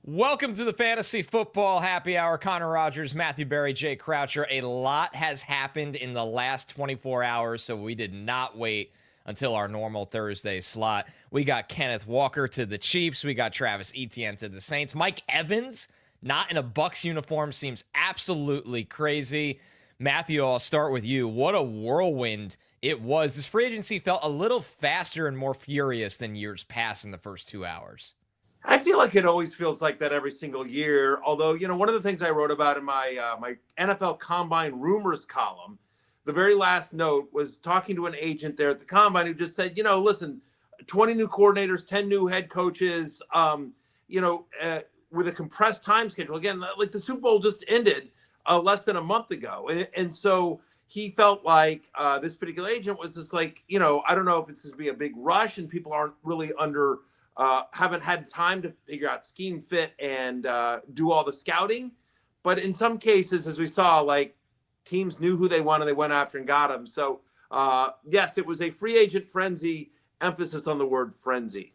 Welcome to the Fantasy Football Happy Hour. Connor Rogers, Matthew Berry, Jay Croucher. A lot has happened in the last 24 hours, so we did not wait until our normal Thursday slot. We got Kenneth Walker to the Chiefs. We got Travis Etienne to the Saints. Mike Evans, not in a Bucs uniform, seems absolutely crazy. Matthew, I'll start with you. What a whirlwind it was. This free agency felt a little faster and more furious than years past in the first 2 hours. I feel like it always feels like that every single year. Although, one of the things I wrote about in my NFL Combine rumors column, the very last note was talking to an agent there at the Combine who just said, listen, 20 new coordinators, 10 new head coaches, with a compressed time schedule. Again, like the Super Bowl just ended less than a month ago. And so he felt like this particular agent was just like, I don't know if it's going to be a big rush and people aren't really haven't had time to figure out scheme fit and do all the scouting. But in some cases, as we saw, like teams knew who they wanted, they went after and got them. So yes, it was a free agent frenzy, emphasis on the word frenzy.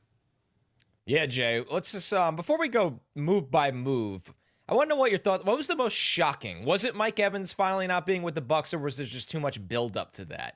Yeah, Jay, let's just, before we go move by move, I want to know what your thoughts, what was the most shocking? Was it Mike Evans finally not being with the Bucs, or was there just too much build up to that?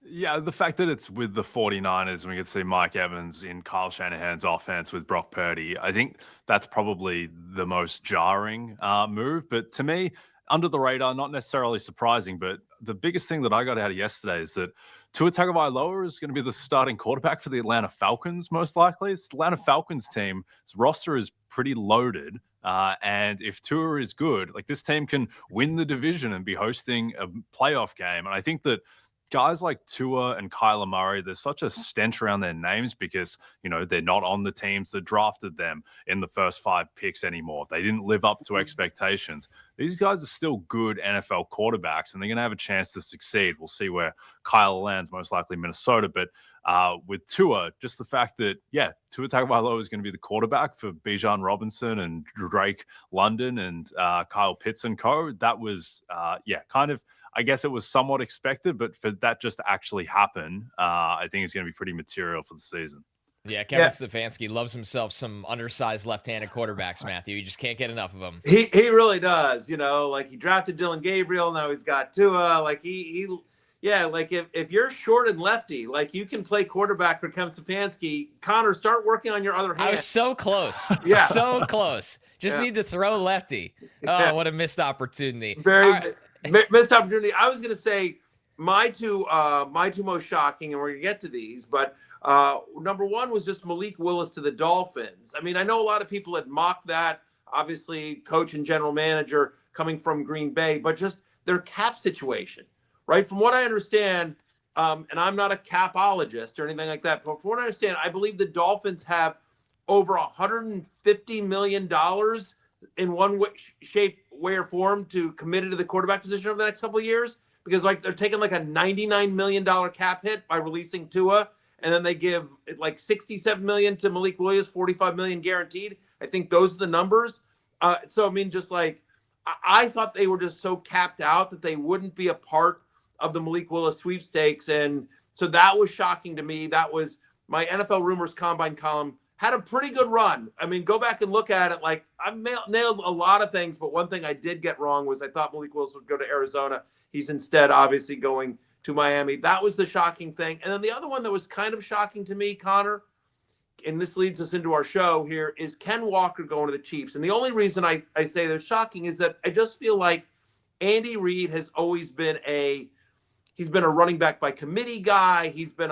Yeah, the fact that it's with the 49ers and we can see Mike Evans in Kyle Shanahan's offense with Brock Purdy, I think that's probably the most jarring move. But to me, under the radar, not necessarily surprising, but the biggest thing that I got out of yesterday is that Tua Tagovailoa is going to be the starting quarterback for the Atlanta Falcons, most likely. It's the Atlanta Falcons team. Its roster is pretty loaded. And if Tua is good, like this team can win the division and be hosting a playoff game. And I think that guys like Tua and Kyler Murray, there's such a stench around their names because, they're not on the teams that drafted them in the first 5 picks anymore. They didn't live up to expectations. These guys are still good NFL quarterbacks, and they're going to have a chance to succeed. We'll see where Kyler lands, most likely Minnesota. But with Tua, just the fact that, Tua Tagovailoa is going to be the quarterback for Bijan Robinson and Drake London and Kyle Pitts and co. That was, kind of, I guess it was somewhat expected, but for that just to actually happen, I think it's going to be pretty material for the season. Yeah, Kevin Stefanski loves himself some undersized left-handed quarterbacks, Matthew. You just can't get enough of them. He really does, like he drafted Dylan Gabriel, now he's got Tua. Like if you're short and lefty, like you can play quarterback for Kevin Stefanski. Connor, start working on your other hand. I was so close. Yeah. So close. Just need to throw lefty. Oh, what a missed opportunity. Missed opportunity. I was going to say my two most shocking, and we're going to get to these, but number one was just Malik Willis to the Dolphins. I mean, I know a lot of people had mocked that, obviously coach and general manager coming from Green Bay, but just their cap situation, right? From what I understand, and I'm not a capologist or anything like that, but from what I understand, I believe the Dolphins have over $150 million in one shape, way, or form to committed to the quarterback position over the next couple of years, because like they're taking like a $99 million cap hit by releasing Tua, and then they give like $67 million to Malik Willis, $45 million guaranteed. I think those are the numbers. So I mean, just like I thought they were just so capped out that they wouldn't be a part of the Malik Willis sweepstakes, and so that was shocking to me. That was my NFL Rumors Combine column. Had a pretty good run. I mean, go back and look at it. Like, I've nailed a lot of things, but one thing I did get wrong was I thought Malik Willis would go to Arizona. He's instead obviously going to Miami. That was the shocking thing. And then the other one that was kind of shocking to me, Connor, and this leads us into our show here, is Ken Walker going to the Chiefs. And the only reason I say they're shocking is that I just feel like Andy Reid has always been he's been a running back by committee guy. He's been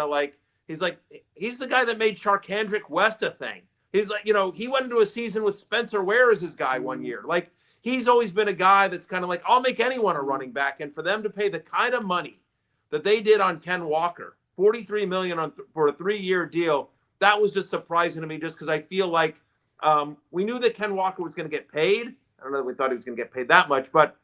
he's the guy that made Charkandrick West a thing. He's like, he went into a season with Spencer Ware as his guy one year. Like, he's always been a guy that's kind of like, I'll make anyone a running back. And for them to pay the kind of money that they did on Ken Walker, $43 million for a 3-year deal, that was just surprising to me, just because I feel like we knew that Ken Walker was going to get paid. I don't know that we thought he was going to get paid that much, but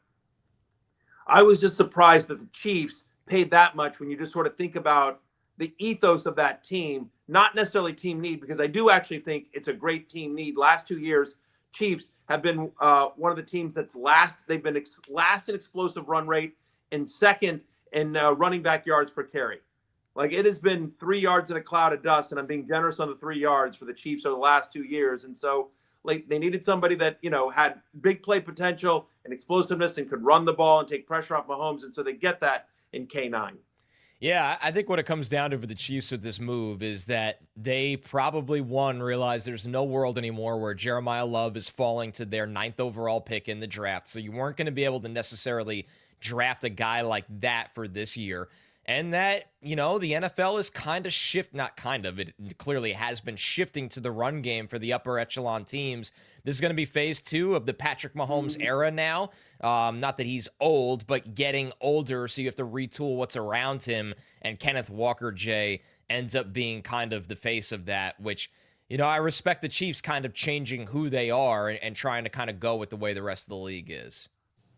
I was just surprised that the Chiefs paid that much when you just sort of think about the ethos of that team, not necessarily team need, because I do actually think it's a great team need. Last 2 years, Chiefs have been one of the teams that's last. They've been last in explosive run rate and second in running back yards per carry. Like, it has been 3 yards in a cloud of dust, and I'm being generous on the 3 yards for the Chiefs over the last 2 years. And so Like they needed somebody that, had big play potential and explosiveness and could run the ball and take pressure off Mahomes. And so they get that in K9. Yeah, I think what it comes down to for the Chiefs with this move is that they probably, realize there's no world anymore where Jeremiah Love is falling to their 9th overall pick in the draft. So you weren't going to be able to necessarily draft a guy like that for this year. And that, the NFL is it clearly has been shifting to the run game for the upper echelon teams. This is going to be phase 2 of the Patrick Mahomes era now. Not that he's old, but getting older, so you have to retool what's around him. And Kenneth Walker, Jay, ends up being kind of the face of that, which, I respect the Chiefs kind of changing who they are and trying to kind of go with the way the rest of the league is.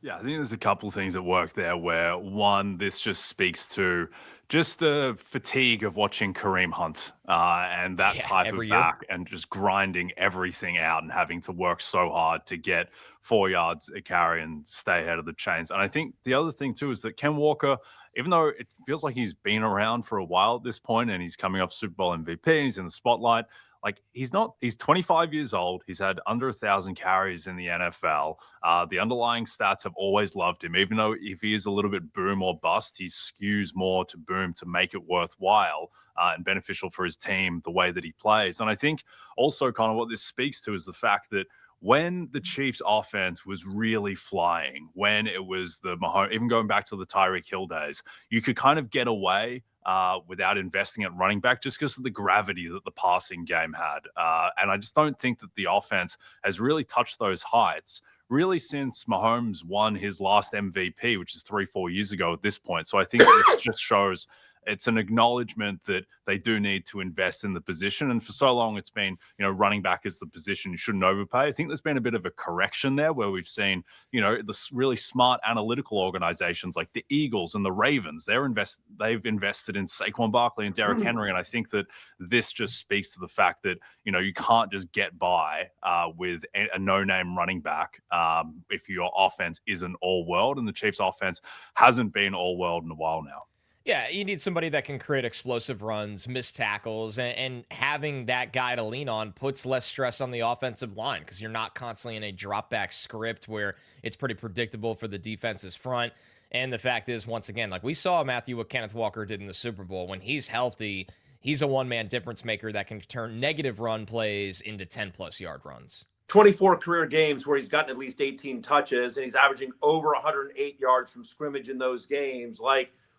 Yeah, I think there's a couple of things at work there where, one, this just speaks to just the fatigue of watching Kareem Hunt and that type of back and just grinding everything out and having to work so hard to get 4 yards a carry and stay ahead of the chains. And I think the other thing, too, is that Ken Walker, even though it feels like he's been around for a while at this point and he's coming off Super Bowl MVP and he's in the spotlight, he's 25 years old. He's had under 1,000 carries in the NFL. The underlying stats have always loved him, even though if he is a little bit boom or bust, he skews more to boom to make it worthwhile and beneficial for his team the way that he plays. And I think also kind of what this speaks to is the fact that when the Chiefs offense was really flying, when it was the Mahomes, even going back to the Tyreek Hill days, you could kind of get away without investing at running back just because of the gravity that the passing game had. And I just don't think that the offense has really touched those heights really since Mahomes won his last MVP, which is 3-4 years ago at this point. So I think this just shows it's an acknowledgement that they do need to invest in the position. And for so long, it's been, running back is the position you shouldn't overpay. I think there's been a bit of a correction there where we've seen, the really smart analytical organizations like the Eagles and the Ravens, they've invested in Saquon Barkley and Derrick Henry. And I think that this just speaks to the fact that, you can't just get by with a no-name running back if your offense isn't all-world. And the Chiefs offense hasn't been all-world in a while now. Yeah, you need somebody that can create explosive runs, miss tackles, and having that guy to lean on puts less stress on the offensive line because you're not constantly in a drop-back script where it's pretty predictable for the defense's front. And the fact is, once again, like we saw, Matthew, what Kenneth Walker did in the Super Bowl. When he's healthy, he's a one-man difference maker that can turn negative run plays into 10-plus yard runs. 24 career games where he's gotten at least 18 touches, and he's averaging over 108 yards from scrimmage in those games.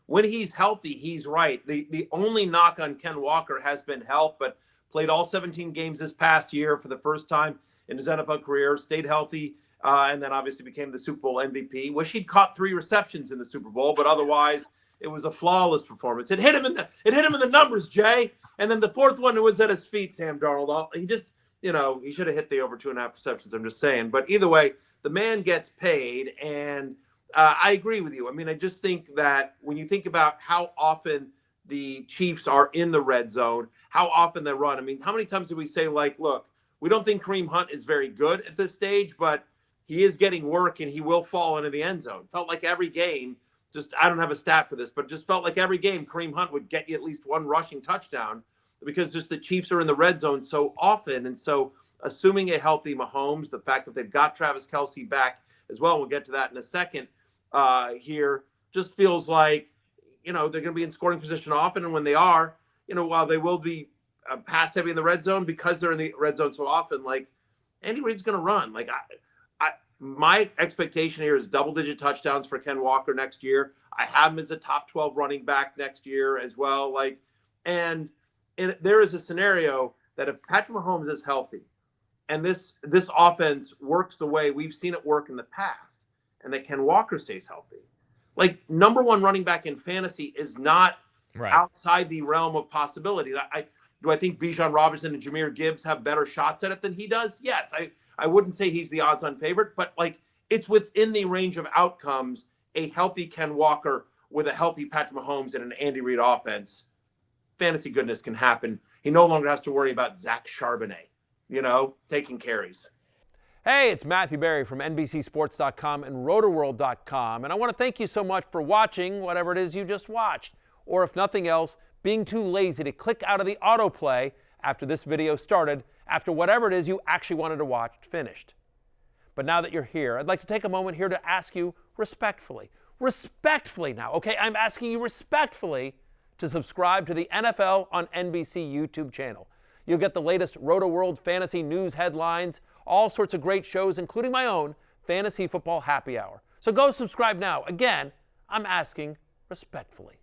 When he's healthy, he's right. The only knock on Ken Walker has been health, but played all 17 games this past year for the first time in his NFL career, stayed healthy, and then obviously became the Super Bowl MVP. Wish he'd caught 3 receptions in the Super Bowl, but otherwise it was a flawless performance. It hit him in the numbers, Jay. And then the fourth one was at his feet, Sam Darnold. He just, he should have hit the over 2.5 receptions. I'm just saying. But either way, the man gets paid, and I agree with you. I mean, I just think that when you think about how often the Chiefs are in the red zone, how often they run. I mean, how many times did we say, look, we don't think Kareem Hunt is very good at this stage, but he is getting work and he will fall into the end zone. Felt like every game, I don't have a stat for this, but just felt like every game Kareem Hunt would get you at least one rushing touchdown because just the Chiefs are in the red zone so often. And so assuming a healthy Mahomes, the fact that they've got Travis Kelce back as well, we'll get to that in a second, here just feels like, they're going to be in scoring position often. And when they are, while they will be pass heavy in the red zone because they're in the red zone so often, Andy Reid's going to run. My expectation here is double-digit touchdowns for Ken Walker next year. I have him as a top 12 running back next year as well. And there is a scenario that if Patrick Mahomes is healthy and this offense works the way we've seen it work in the past, and that Ken Walker stays healthy, number one running back in fantasy is not outside the realm of possibility. Do I think Bijan Robinson and Jahmyr Gibbs have better shots at it than he does? Yes. I wouldn't say he's the odds-on favorite, but it's within the range of outcomes. A healthy Ken Walker with a healthy Patrick Mahomes and an Andy Reid offense, fantasy goodness can happen. He no longer has to worry about Zach Charbonnet, taking carries. Hey, it's Matthew Berry from NBCSports.com and RotorWorld.com, and I want to thank you so much for watching whatever it is you just watched, or if nothing else, being too lazy to click out of the autoplay after this video started after whatever it is you actually wanted to watch finished. But now that you're here, I'd like to take a moment here to ask you respectfully now, okay? I'm asking you respectfully to subscribe to the NFL on NBC YouTube channel. You'll get the latest Roto-World fantasy news headlines, all sorts of great shows, including my own Fantasy Football Happy Hour. So go subscribe now. Again, I'm asking respectfully.